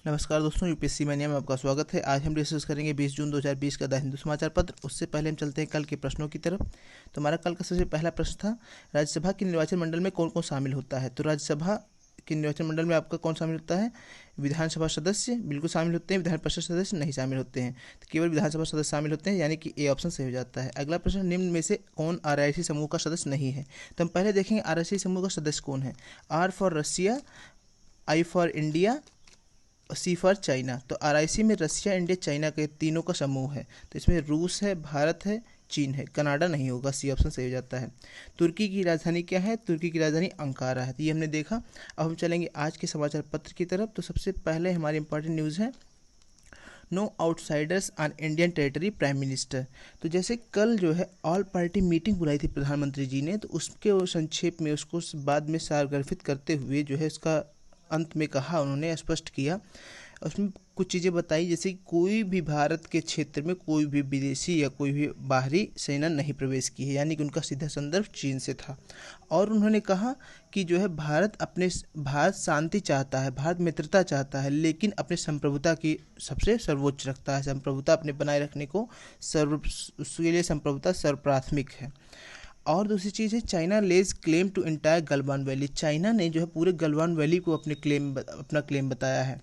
नमस्कार दोस्तों, UPSC mania में आपका स्वागत है। आज हम डिस्कस करेंगे 20 जून 2020 का द हिंदू समाचार पत्र। उससे पहले हम चलते हैं कल के प्रश्नों की तरफ। तो हमारा कल का सबसे पहला प्रश्न था, राज्यसभा के निर्वाचन मंडल में कौन कौन शामिल होता है। तो राज्यसभा के निर्वाचन मंडल में आपका कौन शामिल होता है? विधानसभा सदस्य बिल्कुल शामिल होते हैं, विधान परिषद सदस्य नहीं शामिल होते हैं। तो केवल विधानसभा सदस्य शामिल होते हैं, यानी कि ए ऑप्शन सही हो जाता है। अगला प्रश्न, निम्न में से कौन आरआईसी समूह का सदस्य नहीं है। तो हम पहले देखेंगे आरआईसी समूह का सदस्य कौन है। R for Russia, I for India, C for China. तो आरआईसी में रसिया, इंडिया, चाइना के तीनों का समूह है। तो इसमें रूस है, भारत है, चीन है, कनाडा नहीं होगा, सी ऑप्शन सही हो जाता है। तुर्की की राजधानी क्या है? तुर्की की राजधानी अंकारा है। तो ये हमने देखा। अब हम चलेंगे आज के समाचार पत्र की तरफ। तो सबसे पहले हमारी इंपॉर्टेंट न्यूज़ है, no outsiders on Indian territory, prime minister. तो जैसे कल जो है ऑल पार्टी मीटिंग बुलाई थी प्रधानमंत्री जी ने, तो उसके संक्षेप में उसको बाद में सारगर्भित करते हुए जो है इसका अंत में कहा, उन्होंने स्पष्ट किया। उसमें कुछ चीज़ें बताई, जैसे कि कोई भी भारत के क्षेत्र में कोई भी विदेशी या कोई भी बाहरी सेना नहीं प्रवेश की है, यानी कि उनका सीधा संदर्भ चीन से था। और उन्होंने कहा कि जो है भारत शांति चाहता है, भारत मित्रता चाहता है, लेकिन अपने संप्रभुता की सबसे सर्वोच्च रखता है। संप्रभुता अपने बनाए रखने को उसके लिए संप्रभुता सर्वप्राथमिक है। और दूसरी चीज़ है, China lays claim to entire Galwan valley. China ने जो है पूरे गलवान वैली को अपना क्लेम बताया है।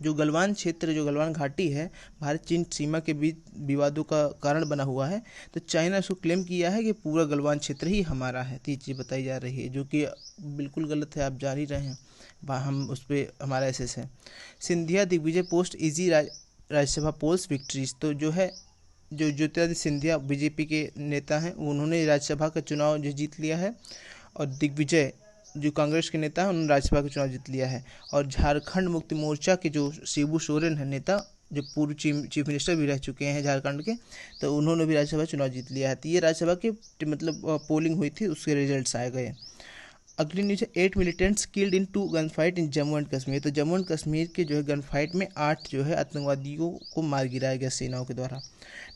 जो गलवान क्षेत्र, जो गलवान घाटी है, भारत चीन सीमा के बीच विवादों का कारण बना हुआ है। तो चाइना उसको क्लेम किया है कि पूरा गलवान क्षेत्र ही हमारा है। तो ये चीज़ बताई जा रही है, जो कि बिल्कुल गलत है, आप जान ही रहे हैं। हम उस पर हमारा एसेस है। Scindia Digvijaya post easy Rajya Sabha polls victories. तो जो है जो ज्योतिरादित्य सिंधिया बीजेपी के नेता हैं, उन्होंने राज्यसभा का चुनाव जो जीत लिया है। और दिग्विजय जो कांग्रेस के नेता हैं, उन्होंने राज्यसभा का चुनाव जीत लिया है। और झारखंड मुक्ति मोर्चा के जो शिबू सोरेन है नेता, जो पूर्व चीफ मिनिस्टर भी रह चुके हैं झारखंड के, तो उन्होंने भी राज्यसभा चुनाव जीत लिया है। तो ये राज्यसभा के पोलिंग हुई थी, उसके रिजल्ट्स आए गए। अगली न्यूज है, 8 militants killed in 2 gun fight in Jammu and Kashmir. तो जम्मू एंड कश्मीर के जो है गन फाइट में 8 जो है आतंकवादियों को मार गिराया गया सेनाओं के द्वारा।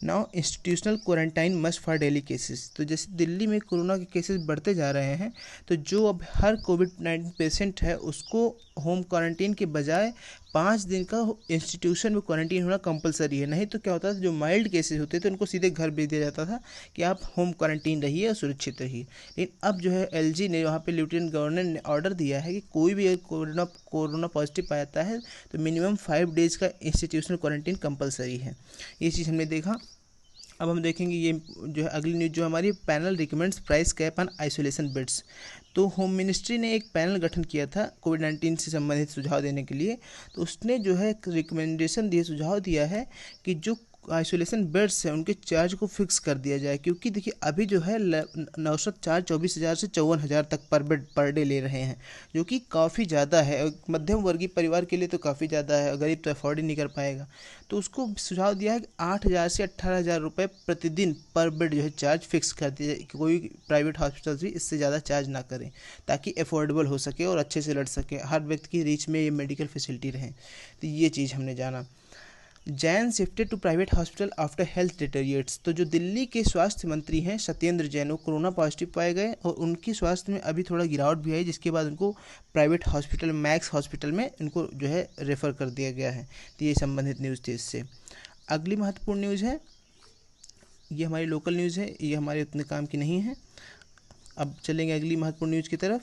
Now institutional quarantine must for daily cases. तो जैसे दिल्ली में कोरोना के केसेस बढ़ते जा रहे हैं, तो जो अब हर कोविड-19 पेशेंट है उसको होम क्वारंटीन के बजाय 5 दिन का इंस्टीट्यूशन में क्वारंटीन होना कंपलसरी है। नहीं तो क्या होता था, जो माइल्ड केसेस होते थे उनको सीधे घर भेज दिया जाता था कि आप होम क्वारंटीन रहिए और सुरक्षित रहिए। लेकिन अब जो है एलजी ने, वहाँ पे लेफ्टिनेंट गवर्नर ने ऑर्डर दिया है कि कोई भी कोरोना पॉजिटिव पाया है तो मिनिमम 5 डेज़ का इंस्टीट्यूशनल क्वारंटीन कंपलसरी है। ये चीज़ हमने देखा। अब हम देखेंगे ये जो है अगली न्यूज़, जो हमारी panel recommends price cap on isolation beds. तो होम मिनिस्ट्री ने एक पैनल गठन किया था कोविड-19 से संबंधित सुझाव देने के लिए। तो उसने जो है रिकमेंडेशन दिए, सुझाव दिया है कि जो आइसोलेशन बेड्स हैं उनके चार्ज को फिक्स कर दिया जाए। क्योंकि देखिए अभी जो है औसत चार्ज 24,000 से 54,000 तक पर बेड पर डे ले रहे हैं, जो कि काफ़ी ज़्यादा है। और मध्यम वर्गीय परिवार के लिए तो काफ़ी ज़्यादा है, गरीब तो अफोर्ड ही नहीं कर पाएगा। तो उसको सुझाव दिया है कि 8,000 से 18,000 रुपये प्रतिदिन पर बेड जो है चार्ज फिक्स कर दिया जाए। कोई प्राइवेट हॉस्पिटल भी इससे ज़्यादा चार्ज ना करें, ताकि अफोर्डेबल हो सके और अच्छे से लड़ सके, हर व्यक्ति की रीच में ये मेडिकल फैसिलिटी रहे। तो ये चीज़ हमने जाना। Jain shifted to private hospital after health deteriorates. तो जो दिल्ली के स्वास्थ्य मंत्री हैं सत्येंद्र जैन, वो कोरोना पॉजिटिव पाए गए और उनकी स्वास्थ्य में अभी थोड़ा गिरावट भी आई, जिसके बाद उनको प्राइवेट हॉस्पिटल मैक्स हॉस्पिटल में इनको जो है रेफ़र कर दिया गया है। तो ये संबंधित न्यूज़ थी इससे। अगली महत्वपूर्ण न्यूज़ है, ये हमारी लोकल न्यूज़ है, ये हमारे उतने काम की नहीं है। अब चलेंगे अगली महत्वपूर्ण न्यूज़ की तरफ।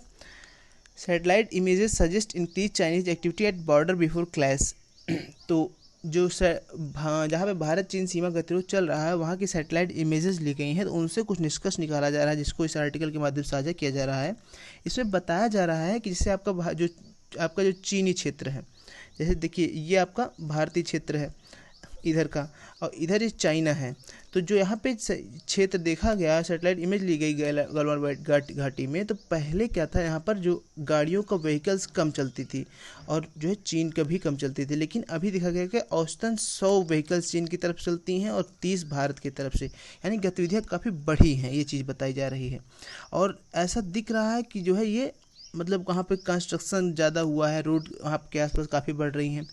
Satellite images suggest increase Chinese activity at border before clash. तो जो जहाँ पे भारत चीन सीमा गतिरोध चल रहा है, वहाँ की सैटेलाइट इमेजेस ली गई हैं, तो उनसे कुछ निष्कर्ष निकाला जा रहा है, जिसको इस आर्टिकल के माध्यम से साझा किया जा रहा है। इसमें बताया जा रहा है कि जैसे आपका जो चीनी क्षेत्र है, जैसे देखिए ये आपका भारतीय क्षेत्र है इधर का, और इधर ये चाइना है। तो जो यहाँ पे क्षेत्र देखा गया, सैटेलाइट इमेज ली गई गलवान घाटी में, तो पहले क्या था, यहाँ पर जो गाड़ियों का व्हीकल्स कम चलती थी और जो है चीन का भी कम चलती थी। लेकिन अभी देखा गया कि औसतन 100 व्हीकल्स चीन की तरफ चलती हैं और 30 भारत की तरफ से, यानी गतिविधियाँ काफ़ी बढ़ी हैं, ये चीज़ बताई जा रही है। और ऐसा दिख रहा है कि जो है ये मतलब वहाँ पे कंस्ट्रक्शन ज़्यादा हुआ है, रोड वहाँ के आसपास काफ़ी बढ़ रही हैं।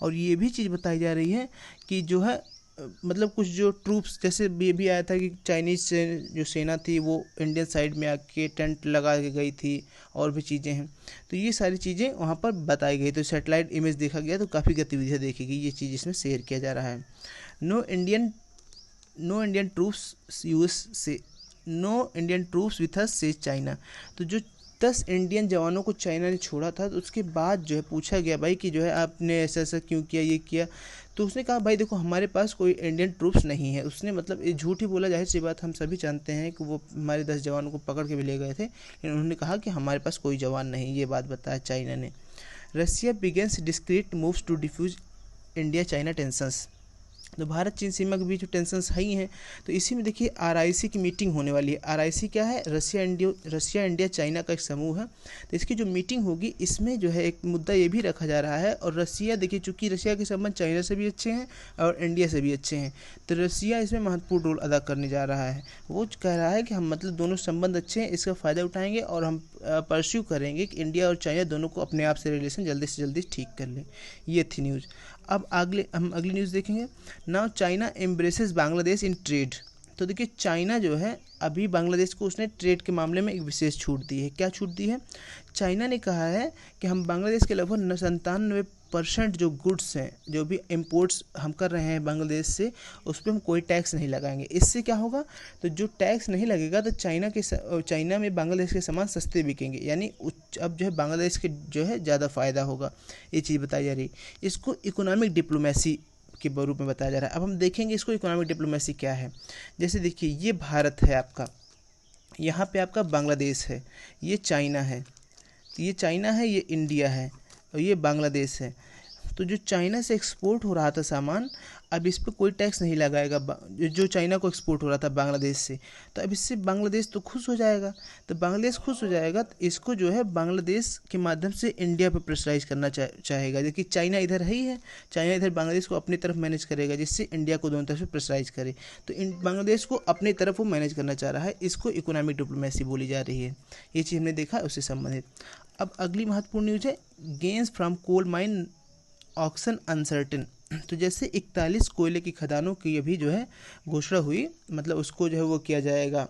और ये भी चीज़ बताई जा रही है कि जो है मतलब कुछ जो ट्रूप्स, जैसे ये भी आया था कि चाइनीज़ से जो सेना थी वो इंडियन साइड में आके टेंट लगा के गई थी, और भी चीज़ें हैं। तो ये सारी चीज़ें वहाँ पर बताई गई, तो सैटेलाइट इमेज देखा गया, तो काफ़ी गतिविधियाँ देखी गई, ये चीज़ इसमें शेयर किया जा रहा है। No Indian no Indian troops US से no Indian troops with us से चाइना। तो जो 10 इंडियन जवानों को चाइना ने छोड़ा था, तो उसके बाद जो है पूछा गया भाई कि जो है आपने ऐसा ऐसा क्यों किया, ये किया। तो उसने कहा भाई देखो हमारे पास कोई इंडियन ट्रूप्स नहीं है। उसने मतलब ये झूठ ही बोला, जाहिर सी बात हम सभी जानते हैं कि वो हमारे 10 जवानों को पकड़ के भी ले गए थे, लेकिन उन्होंने कहा कि हमारे पास कोई जवान नहीं, ये बात बताया चाइना ने। Russia begins discreet moves to defuse India China tensions. तो भारत चीन सीमा के बीच जो टेंशंस है ही हैं, तो इसी में देखिए आरआईसी की मीटिंग होने वाली है। आरआईसी क्या है? रसिया इंडिया चाइना का एक समूह है। तो इसकी जो मीटिंग होगी, इसमें जो है एक मुद्दा ये भी रखा जा रहा है। और रसिया देखिए, चूंकि रसिया के संबंध चाइना से भी अच्छे हैं और इंडिया से भी अच्छे हैं, तो रसिया इसमें महत्वपूर्ण रोल अदा करने जा रहा है। वो कह रहा है कि हम मतलब दोनों संबंध अच्छे हैं, इसका फ़ायदा उठाएंगे और हम परस्यू करेंगे कि इंडिया और चाइना दोनों को अपने आप से रिलेशन जल्दी से जल्दी ठीक कर लें। ये थी न्यूज़। अब हम अगली न्यूज़ देखेंगे। Now China embraces Bangladesh in trade. तो देखिए चाइना जो है अभी बांग्लादेश को उसने ट्रेड के मामले में एक विशेष छूट दी है। क्या छूट दी है? चाइना ने कहा है कि हम बांग्लादेश के लगभग 97% जो गुड्स हैं, जो भी इम्पोर्ट्स हम कर रहे हैं बांग्लादेश से, उस पर हम कोई टैक्स नहीं लगाएंगे। इससे क्या होगा? तो जो टैक्स नहीं लगेगा तो चाइना में बांग्लादेश के सामान सस्ते बिकेंगे, यानी अब जो है बांग्लादेश के जो है ज़्यादा फ़ायदा होगा। ये चीज़ बताई जा रही है। इसको इकोनॉमिक डिप्लोमेसी के रूप में बताया जा रहा है। अब हम देखेंगे इसको इकोनॉमिक डिप्लोमेसी क्या है। जैसे देखिए ये भारत है आपका, यहाँ पे आपका बांग्लादेश है, ये चाइना है, तो ये चाइना है, ये इंडिया है और ये बांग्लादेश है। तो जो चाइना से एक्सपोर्ट हो रहा था सामान, अब इस पर कोई टैक्स नहीं लगाएगा। जो चाइना को एक्सपोर्ट हो रहा था बांग्लादेश से, तो अब इससे बांग्लादेश तो खुश हो जाएगा। तो बांग्लादेश खुश हो जाएगा तो इसको जो है बांग्लादेश के माध्यम से इंडिया पर प्रेशराइज करना चाहेगा। देखिए चाइना इधर है ही है, चाइना इधर बांग्लादेश को अपनी तरफ मैनेज करेगा, जिससे इंडिया को दोनों तरफ से प्रेशराइज करे। तो बांग्लादेश को अपनी तरफ वो मैनेज करना चाह रहा है। इसको इकोनॉमिक डिप्लोमेसी बोली जा रही है। ये चीज़ हमने देखा, उससे संबंधित। अब अगली महत्वपूर्ण न्यूज़ है, gains from coal mine auction uncertain. तो जैसे 41 कोयले की खदानों की अभी जो है घोषणा हुई, मतलब उसको जो है वो किया जाएगा,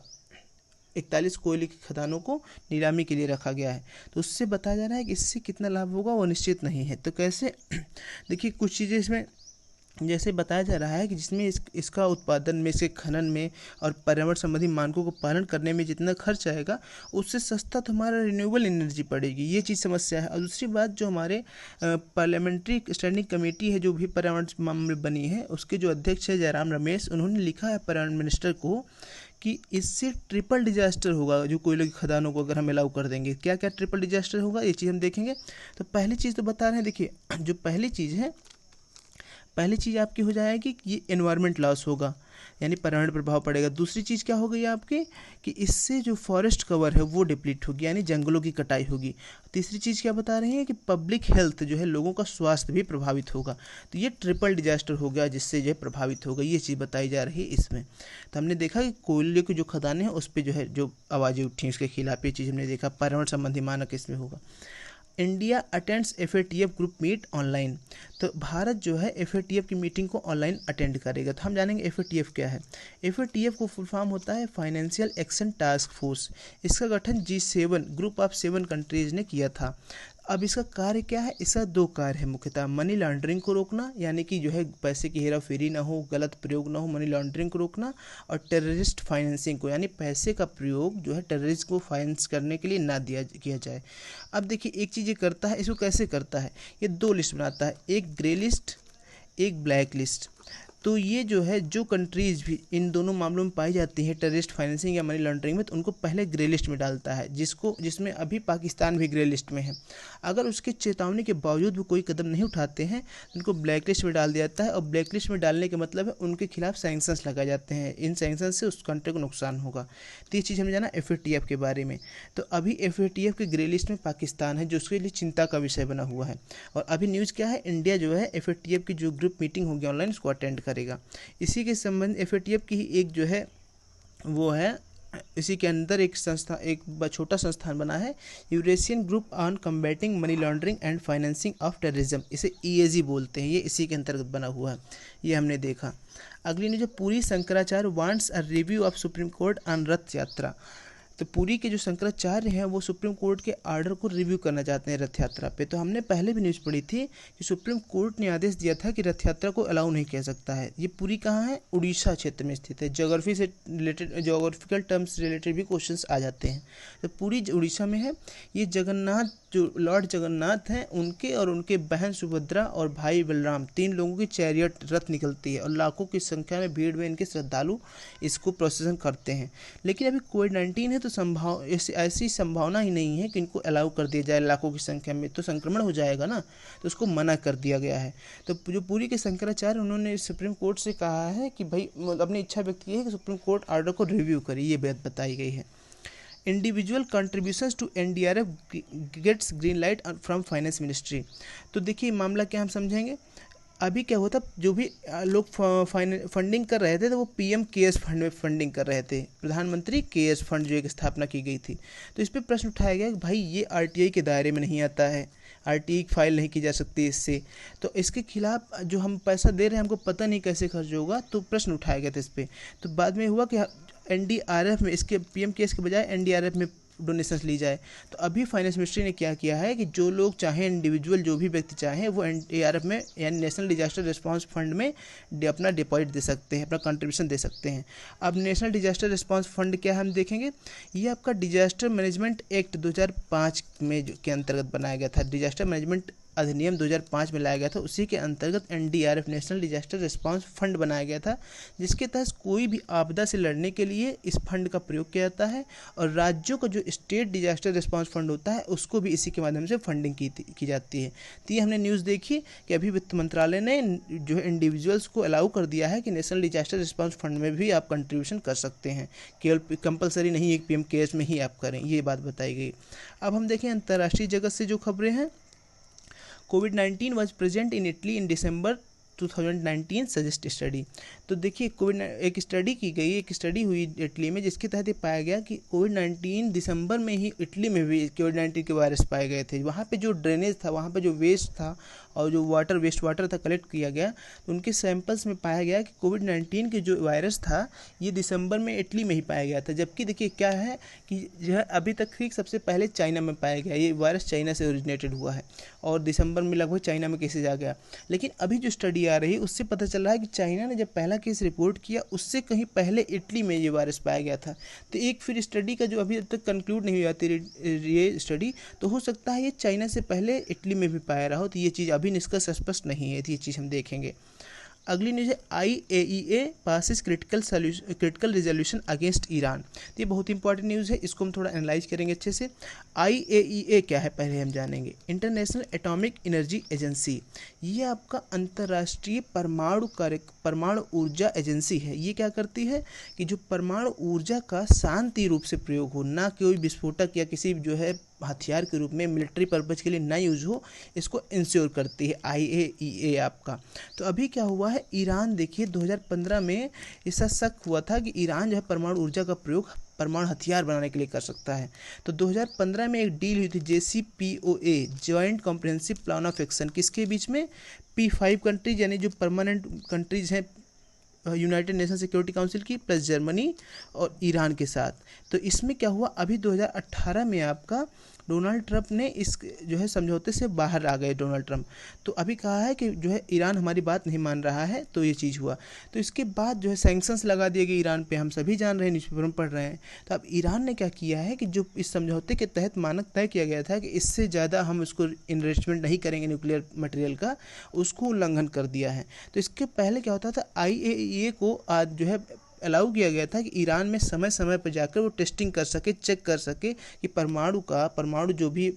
41 कोयले की खदानों को नीलामी के लिए रखा गया है। तो उससे बताया जा रहा है कि इससे कितना लाभ होगा वो निश्चित नहीं है। तो कैसे? देखिए कुछ चीज़ें इसमें जैसे बताया जा रहा है कि जिसमें इसका उत्पादन में, इसके खनन में और पर्यावरण संबंधी मानकों को पालन करने में जितना खर्च आएगा, उससे सस्ता तो हमारा रिन्यूएबल एनर्जी पड़ेगी। ये चीज़ समस्या है। और दूसरी बात, जो हमारे पार्लियामेंट्री स्टैंडिंग कमेटी है जो भी पर्यावरण मामले बनी है, उसके जो अध्यक्ष है जयराम रमेश, उन्होंने लिखा है पर्यावरण मिनिस्टर को कि इससे ट्रिपल डिजास्टर होगा। जो कोयले की खदानों को अगर हम अलाउ कर देंगे, क्या क्या ट्रिपल डिजास्टर होगा, ये चीज़ हम देखेंगे। तो पहली चीज़ तो बता रहे हैं, देखिए जो पहली चीज़ आपकी हो जाएगी कि ये एनवायरनमेंट लॉस होगा, यानी पर्यावरण प्रभाव पड़ेगा। दूसरी चीज़ क्या हो गई आपकी कि इससे जो फॉरेस्ट कवर है वो डिप्लीट होगी, यानी जंगलों की कटाई होगी। तीसरी चीज़ क्या बता रही है कि पब्लिक हेल्थ जो है, लोगों का स्वास्थ्य भी प्रभावित होगा। तो ये ट्रिपल डिजास्टर हो गया जिससे जो है प्रभावित होगा, ये चीज़ बताई जा रही है इसमें। तो हमने देखा कि कोयले की जो खदानें हैं उस पर जो है जो आवाज़ें उठी उसके खिलाफ, ये चीज़ हमने देखा। पर्यावरण संबंधी मानक इसमें होगा। India attends FATF group meet online. तो भारत जो है FATF की मीटिंग को ऑनलाइन अटेंड करेगा। तो हम जानेंगे FATF क्या है। FATF को फुल फॉर्म होता है फाइनेंशियल एक्शन टास्क फोर्स। इसका गठन G7 ग्रुप ऑफ 7 कंट्रीज़ ने किया था। अब इसका कार्य क्या है? इसका 2 कार्य है मुख्यतः। मनी लॉन्ड्रिंग को रोकना, यानी कि जो है पैसे की हेरा फेरी ना हो, गलत प्रयोग ना हो, मनी लॉन्ड्रिंग को रोकना। और टेररिस्ट फाइनेंसिंग को, यानी पैसे का प्रयोग जो है टेररिस्ट को फाइनेंस करने के लिए ना किया जाए। अब देखिए एक चीज़ ये करता है, इसको कैसे करता है? ये 2 लिस्ट बनाता है, एक ग्रे लिस्ट, एक ब्लैक लिस्ट। तो ये जो है जो कंट्रीज़ भी इन दोनों मामलों में पाई जाती हैं, टेररिस्ट फाइनेंसिंग या मनी लॉन्ड्रिंग में, तो उनको पहले ग्रे लिस्ट में डालता है, जिसमें अभी पाकिस्तान भी ग्रे लिस्ट में है। अगर उसके चेतावनी के बावजूद भी कोई कदम नहीं उठाते हैं, उनको ब्लैक लिस्ट में डाल दिया जाता है। और ब्लैक लिस्ट में डालने का मतलब है उनके खिलाफ सैंक्शंस लगाए जाते हैं। इन सैंक्शंस से उस कंट्री को नुकसान होगा। तो ये चीज़ हमें जाना FATF के बारे में। तो अभी FATF के ग्रे लिस्ट में पाकिस्तान है, जो उसके लिए चिंता का विषय बना हुआ है। और अभी न्यूज़ क्या है? इंडिया जो है FATF की जो ग्रुप मीटिंग होगी ऑनलाइन, उसको अटेंड करेगा। इसी के संबंध FATF की ही एक जो है वो है इसी के अंदर एक संस्था, एक छोटा संस्थान बना है, Eurasian group on combating money laundering and financing of terrorism, इसे EAG बोलते हैं, ये इसी के अंतर्गत बना हुआ है, ये हमने देखा। अगली न्यूज़ है Puri Shankaracharya wants a review of supreme court on रथ यात्रा। तो पुरी के जो शंकराचार्य हैं वो सुप्रीम कोर्ट के आर्डर को रिव्यू करना चाहते हैं रथ यात्रा पे। तो हमने पहले भी न्यूज़ पढ़ी थी कि सुप्रीम कोर्ट ने आदेश दिया था कि रथ यात्रा को अलाउ नहीं किया सकता है। ये पुरी कहाँ है? उड़ीसा क्षेत्र में स्थित है। ज्योग्राफी से रिलेटेड, ज्योग्राफिकल टर्म्स रिलेटेड भी क्वेश्चंस आ जाते हैं। तो पुरी उड़ीसा में है। ये जगन्नाथ, जो लॉर्ड जगन्नाथ हैं, उनके और उनके बहन सुभद्रा और भाई बलराम, 3 लोगों की चैरियट रथ निकलती है और लाखों की संख्या में भीड़ में इनके श्रद्धालु इसको प्रोसेसन करते हैं। लेकिन अभी कोविड-19 है तो ऐसी संभावना ही नहीं है कि इनको अलाउ कर दिया जाए लाखों की संख्या में, तो संक्रमण हो जाएगा ना, तो उसको मना कर दिया गया है। तो जो पुरी के शंकराचार्य, उन्होंने सुप्रीम कोर्ट से कहा है कि भाई अपनी इच्छा व्यक्त की है कि सुप्रीम कोर्ट आर्डर को रिव्यू करे, ये बात बताई गई है। Individual contributions to NDRF gets green light from finance ministry. तो देखिए मामला क्या हम समझेंगे। अभी क्या होता, जो भी लोग फंडिंग कर रहे थे तो वो PM केयर्स फंड में फंडिंग कर रहे थे, प्रधानमंत्री केयर्स फंड जो एक स्थापना की गई थी। तो इस पर प्रश्न उठाया गया कि भाई ये RTI के दायरे में नहीं आता है, RTI फाइल नहीं की जा सकती इससे, तो इसके खिलाफ जो हम पैसा दे रहे हैं हमको पता नहीं कैसे खर्च होगा, तो प्रश्न उठाया गया था इस पर। तो बाद में हुआ कि NDRF में, इसके PM केयर्स के बजाय NDRF में डोनेशंस ली जाए। तो अभी फाइनेंस मिनिस्ट्री ने क्या किया है कि जो लोग चाहें, इंडिविजुअल जो भी व्यक्ति चाहें, वो NDRF में यानी नेशनल डिजास्टर रिस्पांस फंड में अपना डिपॉजिट दे सकते हैं, अपना कंट्रीब्यूशन दे सकते हैं। अब नेशनल डिजास्टर रिस्पांस फंड क्या है हम देखेंगे। ये आपका डिजास्टर मैनेजमेंट एक्ट 2005 में के अंतर्गत बनाया गया था। डिजास्टर मैनेजमेंट अधिनियम 2005 में लाया गया था, उसी के अंतर्गत NDRF national disaster response fund बनाया गया था, जिसके तहत कोई भी आपदा से लड़ने के लिए इस फंड का प्रयोग किया जाता है। और राज्यों का जो स्टेट डिजास्टर रिस्पांस फंड होता है उसको भी इसी के माध्यम से फंडिंग की जाती है। तो ये हमने न्यूज़ देखी कि अभी वित्त मंत्रालय ने जो है इंडिविजुअल्स को अलाउ कर दिया है कि नेशनल डिजास्टर रिस्पांस फंड में भी आप कंट्रीब्यूशन कर सकते हैं, केवल कंपलसरी नहीं एक PM केयर्स में ही आप करें, ये बात बताई गई। अब हम देखें अंतर्राष्ट्रीय जगत से जो खबरें हैं। COVID-19 was present in Italy in December 2019 suggest study. तो देखिए एक स्टडी की गई, एक स्टडी हुई इटली में, जिसके तहत ये पाया गया कि COVID-19 दिसंबर में ही इटली में भी COVID-19 के वायरस पाए गए थे। वहाँ पे जो ड्रेनेज था, वहाँ पे जो वेस्ट था और जो वेस्ट वाटर था कलेक्ट किया गया, तो उनके सैंपल्स में पाया गया कि COVID-19 के जो वायरस था ये दिसंबर में इटली में ही पाया गया था। जबकि देखिए क्या है कि जो है अभी तक ही सबसे पहले चाइना में पाया गया, ये वायरस चाइना से ओरिजिनेटेड हुआ है और दिसंबर में लगभग चाइना में केसेज आ गया। लेकिन अभी जो स्टडी आ रही है उससे पता चल रहा है कि चाइना ने जब पहला केस रिपोर्ट किया उससे कहीं पहले इटली में ये वायरस पाया गया था। तो एक फिर स्टडी का जो अभी तक कंक्लूड नहीं हुई थी ये स्टडी, तो हो सकता है ये चाइना से पहले इटली में भी पाया रहा हो। तो ये चीज़ अभी निष्कर्ष स्पष्ट नहीं है, तो ये चीज़ हम देखेंगे। अगली न्यूज़ है IAEA passes critical resolution against Iran. तो ये बहुत इंपॉर्टेंट न्यूज़ है, इसको हम थोड़ा एनालाइज करेंगे अच्छे से। IAEA क्या है पहले हम जानेंगे। इंटरनेशनल एटॉमिक एनर्जी एजेंसी, ये आपका अंतर्राष्ट्रीय परमाणु ऊर्जा एजेंसी है। ये क्या करती है कि जो परमाणु ऊर्जा का शांति रूप से प्रयोग हो, ना कोई विस्फोटक या किसी जो है हथियार के रूप में मिलिट्री पर्पज के लिए ना यूज हो, इसको इंश्योर करती है IAEA आपका। तो अभी क्या हुआ है, ईरान देखिए 2015 में ऐसा शक हुआ था कि ईरान जो है परमाणु ऊर्जा का प्रयोग परमाणु हथियार बनाने के लिए कर सकता है। तो 2015 में एक डील हुई थी JCPOA, joint comprehensive plan of action, किसके बीच में? P5 कंट्रीज यानी जो परमानेंट कंट्रीज हैं यूनाइटेड नेशन सिक्योरिटी काउंसिल की, प्लस जर्मनी और ईरान के साथ। तो इसमें क्या हुआ, अभी 2018 में आपका डोनाल्ड ट्रंप ने इस जो है समझौते से बाहर आ गए डोनाल्ड ट्रंप। तो अभी कहा है कि जो है ईरान हमारी बात नहीं मान रहा है, तो ये चीज़ हुआ। तो इसके बाद जो है सैंक्शंस लगा दिए गए ईरान पे, हम सभी जान रहे हैं, न्यूज़पेपर में पढ़ रहे हैं। तो अब ईरान ने क्या किया है कि जो इस समझौते के तहत मानक तय किया गया था कि इससे ज़्यादा हम उसको इन्वेस्टमेंट नहीं करेंगे न्यूक्लियर मटेरियल का, उसको उल्लंघन कर दिया है। तो इसके पहले क्या होता था, IAEA को आज जो है अलाउ किया गया था कि ईरान में समय समय पर जाकर वो टेस्टिंग कर सके, चेक कर सके कि परमाणु जो भी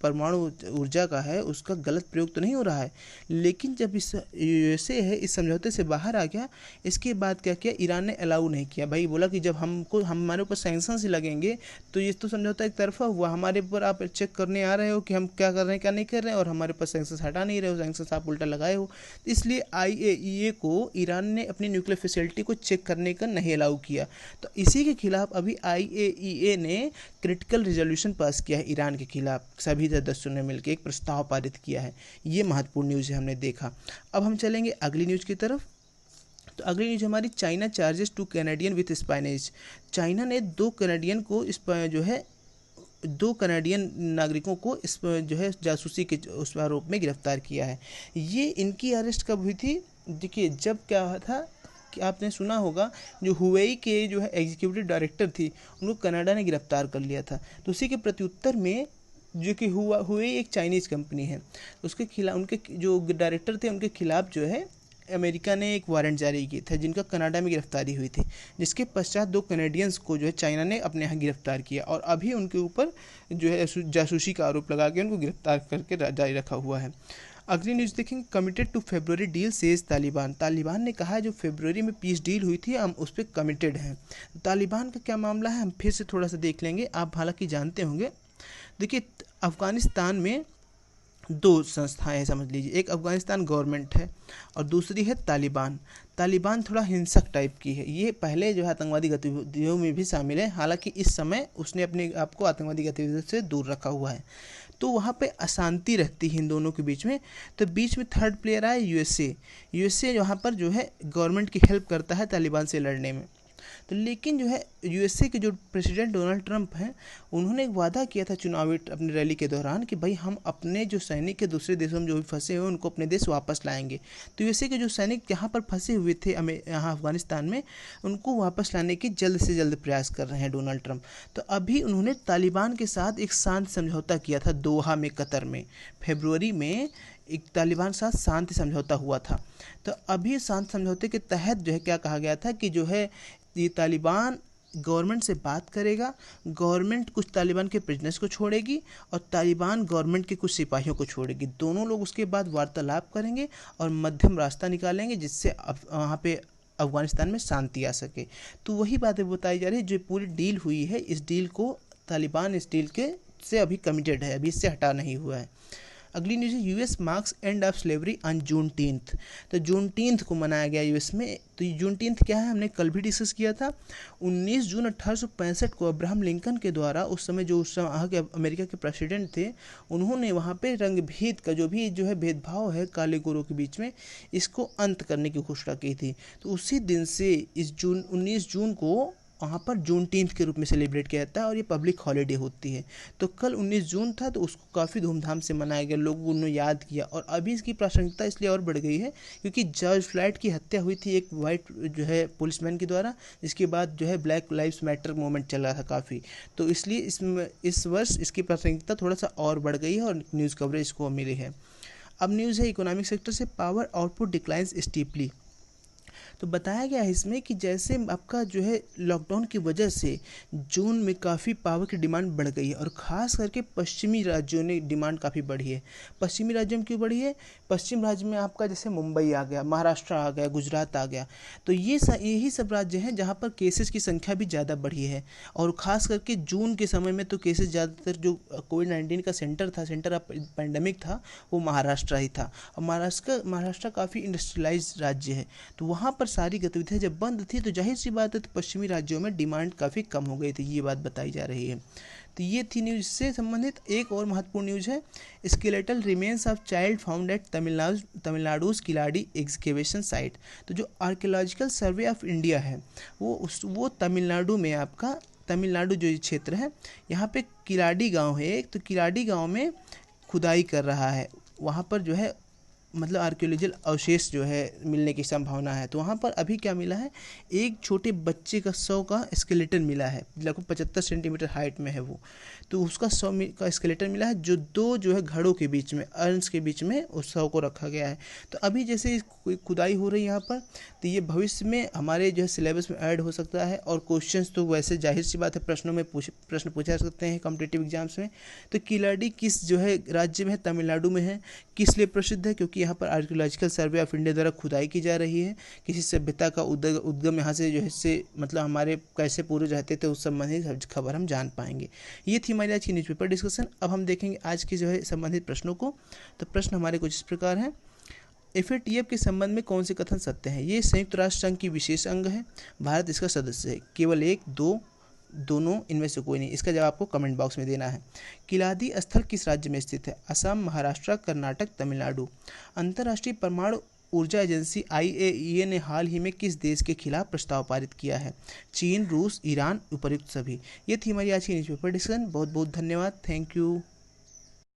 परमाणु ऊर्जा का है उसका गलत प्रयोग तो नहीं हो रहा है। लेकिन जब इस यूएसए है इस समझौते से बाहर आ गया, इसके बाद क्या किया, ईरान ने अलाउ नहीं किया। भाई बोला कि जब हमारे ऊपर सैंक्शंस ही लगेंगे तो ये तो समझौता एक तरफा हुआ, हमारे ऊपर आप चेक करने आ रहे हो कि हम क्या कर रहे हैं क्या नहीं कर रहे हैं, और हमारे ऊपर सैंक्शंस हटा नहीं रहे हो, सैंक्शंस आप उल्टा लगाए हो। इसलिए IAEA को ईरान ने अपनी न्यूक्लियर फैसिलिटी को चेक करने का नहीं अलाउ किया। तो इसी के खिलाफ अभी IAEA ने क्रिटिकल रिजोल्यूशन पास किया है ईरान के खिलाफ, सभी सदस्यों ने मिलकर एक प्रस्ताव पारित किया है। ये महत्वपूर्ण न्यूज़ है, हमने देखा। अब हम चलेंगे अगली न्यूज़ की तरफ। तो अगली न्यूज़ हमारी, China charges 2 Canadian with espionage. China ने 2 कैनेडियन को जो है 2 कनाडियन नागरिकों को इस जो है जासूसी के उस आरोप में गिरफ्तार किया है। ये इनकी अरेस्ट कब हुई थी, देखिए जब क्या था कि आपने सुना होगा जो हुवेई के जो है एग्जीक्यूटिव डायरेक्टर थी उनको कनाडा ने गिरफ्तार कर लिया था। तो उसी के प्रत्युत्तर में जो कि हुवेई एक चाइनीज़ कंपनी है, उसके खिलाफ उनके जो डायरेक्टर थे उनके खिलाफ जो है अमेरिका ने एक वारंट जारी किया था, जिनका कनाडा में गिरफ्तारी हुई थी, जिसके पश्चात 2 कनेडियंस को जो है चाइना ने अपने यहाँ गिरफ्तार किया और अभी उनके ऊपर जो है जासूसी का आरोप लगा के उनको गिरफ्तार करके जारी रखा हुआ है। अगली न्यूज़ देखेंगे, committed to February deal says Taliban. Taliban ने कहा है जो फरवरी में पीस डील हुई थी हम उस पर कमिटेड हैं। तालिबान का क्या मामला है हम फिर से थोड़ा सा देख लेंगे, आप हालांकि जानते होंगे। देखिए अफ़गानिस्तान में 2 संस्थाएं हैं समझ लीजिए, एक अफ़गानिस्तान गवर्नमेंट है और दूसरी है तालिबान। तालिबान थोड़ा हिंसक टाइप की है, ये पहले जो है आतंकवादी गतिविधियों में भी शामिल है, हालांकि इस समय उसने अपने आप को आतंकवादी गतिविधियों से दूर रखा हुआ है। तो वहाँ पे अशांति रहती है इन दोनों के बीच में। तो बीच में थर्ड प्लेयर आया यूएसए वहाँ पर जो है गवर्नमेंट की हेल्प करता है तालिबान से लड़ने में। तो लेकिन जो है यूएसए के जो प्रेसिडेंट डोनाल्ड ट्रंप हैं उन्होंने एक वादा किया था चुनावी अपनी रैली के दौरान कि भाई हम अपने जो सैनिक के दूसरे देशों में जो भी फंसे हुए उनको अपने देश वापस लाएंगे। तो यूएसए के जो सैनिक यहाँ पर फंसे हुए थे यहाँ अफगानिस्तान में, उनको वापस लाने की जल्द से जल्द प्रयास कर रहे हैं डोनाल्ड ट्रंप। तो अभी उन्होंने तालिबान के साथ एक शांति समझौता किया था दोहा में, कतर में, फरवरी में एक तालिबान के साथ शांति समझौता हुआ था। तो अभी शांति समझौते के तहत जो है क्या कहा गया था कि जो है ये तालिबान गवर्नमेंट से बात करेगा, गवर्नमेंट कुछ तालिबान के प्रिजनर्स को छोड़ेगी और तालिबान गवर्नमेंट के कुछ सिपाहियों को छोड़ेगी। दोनों लोग उसके बाद वार्तालाप करेंगे और मध्यम रास्ता निकालेंगे जिससे वहाँ पे अफगानिस्तान में शांति आ सके। तो वही बातें बताई जा रही है, जो पूरी डील हुई है इस डील को तालिबान इस डील के से अभी कमिटेड है, अभी इससे हटा नहीं हुआ है। अगली न्यूज़ है, US marks end of slavery on June 10। तो जून 10 को मनाया गया यूएस में। तो जून 10 क्या है हमने कल भी डिस्कस किया था। 19 जून 1865 को अब्राहम लिंकन के द्वारा उस समय वहाँ के अमेरिका के प्रेसिडेंट थे, उन्होंने वहाँ पे रंग भेद का जो भी जो है भेदभाव है काले गोरों के बीच में, इसको अंत करने की घोषणा की थी। तो उसी दिन से इस 19 जून को वहाँ पर जून 10 के रूप में सेलिब्रेट किया जाता है और ये पब्लिक हॉलीडे होती है। तो कल 19 जून था तो उसको काफ़ी धूमधाम से मनाया गया, लोगों ने याद किया। और अभी इसकी प्रासंगिकता इसलिए और बढ़ गई है क्योंकि जॉर्ज फ्लॉयड की हत्या हुई थी एक वाइट जो है पुलिसमैन के द्वारा, जिसके बाद जो है ब्लैक लाइव्स मैटर मूवमेंट चल रहा था काफ़ी। तो इसलिए इस वर्ष इसकी प्रासंगिकता थोड़ा सा और बढ़ गई है और न्यूज़ कवरेज इसको मिली है। अब न्यूज़ है इकोनॉमिक सेक्टर से, पावर आउटपुट डिक्लाइंस स्टीपली। तो बताया गया है इसमें कि जैसे आपका जो है लॉकडाउन की वजह से जून में काफ़ी पावर की डिमांड बढ़ गई है और ख़ास करके पश्चिमी राज्यों ने डिमांड काफ़ी बढ़ी है। पश्चिमी राज्यों में क्यों बढ़ी है? पश्चिम राज्य में आपका जैसे मुंबई आ गया, महाराष्ट्र आ गया, गुजरात आ गया। तो यही सब राज्य हैं जहाँ पर केसेस की संख्या भी ज़्यादा बढ़ी है। और ख़ास करके जून के समय में तो केसेस ज़्यादातर जो कोविड-19 का सेंटर ऑफ पैंडेमिक था वो महाराष्ट्र ही था। और महाराष्ट्र काफ़ी इंडस्ट्रियलाइज राज्य है, तो वहाँ पर सारी गतिविधियाँ जब बंद थी तो जाहिर सी बात है तो पश्चिमी राज्यों में डिमांड काफ़ी कम हो गई थी, ये बात बताई जा रही है। तो ये थी न्यूज़ से संबंधित। एक और महत्वपूर्ण न्यूज़ है, skeletal remains of child found at Tamil Nadu's Keeladi excavation site. तो जो आर्कियोलॉजिकल सर्वे ऑफ इंडिया है वो तमिलनाडु में, आपका तमिलनाडु जो क्षेत्र है यहाँ पे किलाड़ी गाँव है एक, तो किलाड़ी गाँव में खुदाई कर रहा है। वहाँ पर जो है मतलब आर्कियोलॉजिकल अवशेष जो है मिलने की संभावना है। तो वहाँ पर अभी क्या मिला है, एक छोटे बच्चे का शव का स्केलेटन मिला है, लगभग 75 सेंटीमीटर हाइट में है वो। तो उसका शव का स्केलेटन मिला है, जो दो जो है घड़ों के बीच में, अर्न्स के बीच में उस शव को रखा गया है। तो अभी जैसे कोई खुदाई हो रही है यहाँ पर, तो ये भविष्य में हमारे जो है सिलेबस में ऐड हो सकता है। और क्वेश्चंस तो वैसे जाहिर सी बात है, प्रश्नों में प्रश्न पूछा जा सकते हैं कॉम्पिटिटिव एग्जाम्स में। तो किलाडी किस जो है राज्य में है, तमिलनाडु में है। किस लिए प्रसिद्ध है, क्योंकि यहाँ पर आर्कियोलॉजिकल सर्वे ऑफ इंडिया द्वारा खुदाई की जा रही है। किसी सभ्यता का उद्गम यहाँ से जो है से मतलब हमारे कैसे पूर्वज रहते थे उस संबंधित खबर हम जान पाएंगे। ये थी हमारी आज की न्यूज़पेपर डिस्कशन। अब हम देखेंगे आज की जो है संबंधित प्रश्नों को। तो प्रश्न हमारे कुछ इस प्रकार हैं। FATF के संबंध में कौन से कथन सत्य हैं? ये संयुक्त राष्ट्र संघ की विशेष अंग है, भारत इसका सदस्य है। केवल एक, दो, दोनों, इनमें से कोई नहीं। इसका जवाब आपको कमेंट बॉक्स में देना है। किलादी स्थल किस राज्य में स्थित है? असम, महाराष्ट्र, कर्नाटक, तमिलनाडु। अंतर्राष्ट्रीय परमाणु ऊर्जा एजेंसी IAEA ने हाल ही में किस देश के खिलाफ प्रस्ताव पारित किया है? चीन, रूस, ईरान, उपर्युक्त सभी। ये थी हमारी आज की न्यूज़पेपर डिस्कशन। बहुत बहुत धन्यवाद। Thank you.